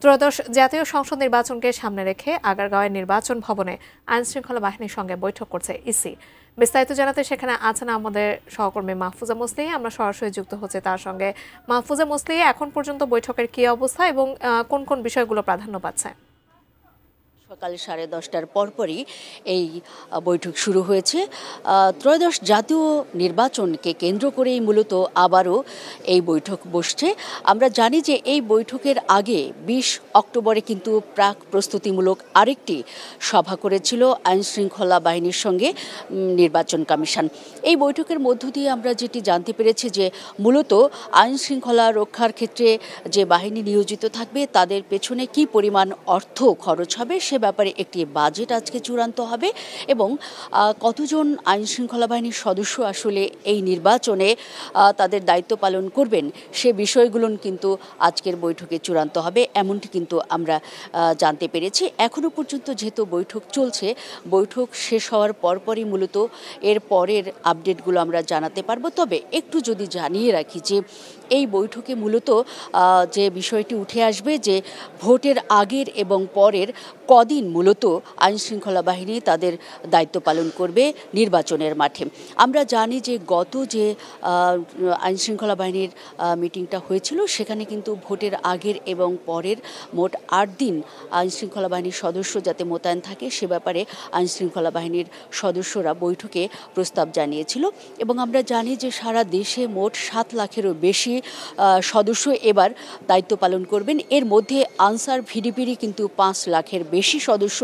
ত্রয়োদশ জাতীয় সংসদ নির্বাচনকে সামনে রেখে আগারগাঁওয়ের নির্বাচন ভবনে আইনশৃঙ্খলা বাহিনীর সঙ্গে বৈঠক করছে ইসি। বিস্তারিত জানাতে সেখানে আছেন আমাদের সহকর্মী মাহফুজা মুসলিহ। আমরা সরাসরি যুক্ত হচ্ছে তার সঙ্গে। মাহফুজা মুসলিহ, এখন পর্যন্ত বৈঠকের কি অবস্থা এবং কোন কোন বিষয়গুলো প্রাধান্য পাচ্ছে? সকাল 10:30টার পরপরই এই বৈঠক শুরু হয়েছে। ত্রয়োদশ জাতীয় নির্বাচনকে কেন্দ্র করেই মূলত আবারও এই বৈঠক বসছে। আমরা জানি যে এই বৈঠকের আগে 20 অক্টোবরে কিন্তু প্রাক প্রস্তুতিমূলক আরেকটি সভা করেছিল আইনশৃঙ্খলা বাহিনীর সঙ্গে নির্বাচন কমিশন। এই বৈঠকের মধ্য দিয়ে আমরা যেটি জানতে পেরেছি যে মূলত আইনশৃঙ্খলা রক্ষার ক্ষেত্রে যে বাহিনী নিয়োজিত থাকবে তাদের পেছনে কী পরিমাণ অর্থ খরচ হবে সে ব্যাপারে একটি বাজেট আজকে চূড়ান্ত হবে এবং কতজন আইনশৃঙ্খলা বাহিনীর সদস্য আসলে এই নির্বাচনে তাদের দায়িত্ব পালন করবেন সে বিষয়গুলো কিন্তু আজকের বৈঠকে চূড়ান্ত হবে, এমনটি কিন্তু আমরা জানতে পেরেছি। এখনও পর্যন্ত যেহেতু বৈঠক চলছে, বৈঠক শেষ হওয়ার পরপরই মূলত এর পরের আপডেটগুলো আমরা জানাতে পারবো। তবে একটু যদি জানিয়ে রাখি যে এই বৈঠকে মূলত যে বিষয়টি উঠে আসবে যে ভোটের আগের এবং পরের কদিন মূলত আইনশৃঙ্খলা বাহিনী তাদের দায়িত্ব পালন করবে নির্বাচনের মাঠে। আমরা জানি যে গত যে আইনশৃঙ্খলা বাহিনীর মিটিংটা হয়েছিল সেখানে কিন্তু ভোটের আগের এবং পরের মোট 8 দিন আইনশৃঙ্খলা বাহিনীর সদস্য যাতে মোতায়েন থাকে সে ব্যাপারে আইনশৃঙ্খলা বাহিনীর সদস্যরা বৈঠকে প্রস্তাব জানিয়েছিল এবং আমরা জানি যে সারা দেশে মোট 7 লাখেরও বেশি সদস্য এবার দায়িত্ব পালন করবেন। এর মধ্যে আনসার ভিডিপিরই কিন্তু 5 লাখের বেশি সদস্য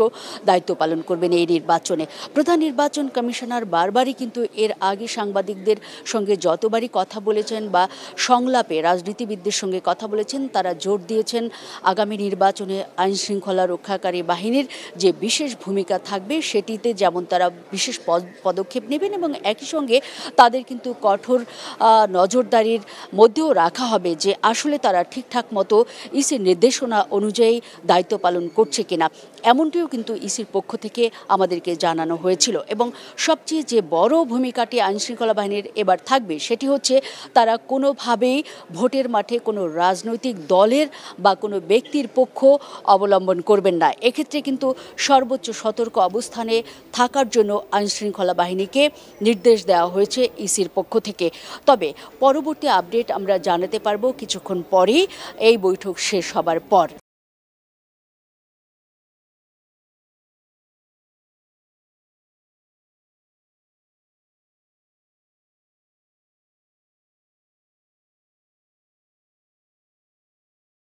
দায়িত্ব পালন করবেন এই নির্বাচনে। প্রধান নির্বাচন কমিশনার বারবারই কিন্তু এর আগে সাংবাদিকদের সঙ্গে যতবারই কথা বলেছেন বা সংলাপে রাজনীতিবিদদের সঙ্গে কথা বলেছেন তারা জোর দিয়েছেন আগামী নির্বাচনে আইনশৃঙ্খলা রক্ষাকারী বাহিনীর যে বিশেষ ভূমিকা থাকবে সেটিতে যেমন তারা বিশেষ পদক্ষেপ নেবেন এবং একই সঙ্গে তাদের কিন্তু কঠোর নজরদারির মধ্যেও রাখা হবে যে আসলে তারা ঠিকঠাক মতো ইসির নির্দেশনা অনুযায়ী দায়িত্ব পালন করছে কিনা, এমনটিও কিন্তু ইসির পক্ষ থেকে আমাদেরকে জানানো হয়েছিল। এবং সবচেয়ে যে বড় ভূমিকাটি আইনশৃঙ্খলা বাহিনীর এবার থাকবে সেটি হচ্ছে তারা কোনোভাবেই ভোটের মাঠে কোনো রাজনৈতিক দলের বা কোনো ব্যক্তির পক্ষ অবলম্বন করবেন না। এক্ষেত্রে কিন্তু সর্বোচ্চ সতর্ক অবস্থানে থাকার জন্য আইনশৃঙ্খলা বাহিনীকে নির্দেশ দেওয়া হয়েছে ইসির পক্ষ থেকে। তবে পরবর্তী আপডেট আমরা জানাতে পারবো কিছুক্ষণ পরেই এই বৈঠক শেষ হবার পর।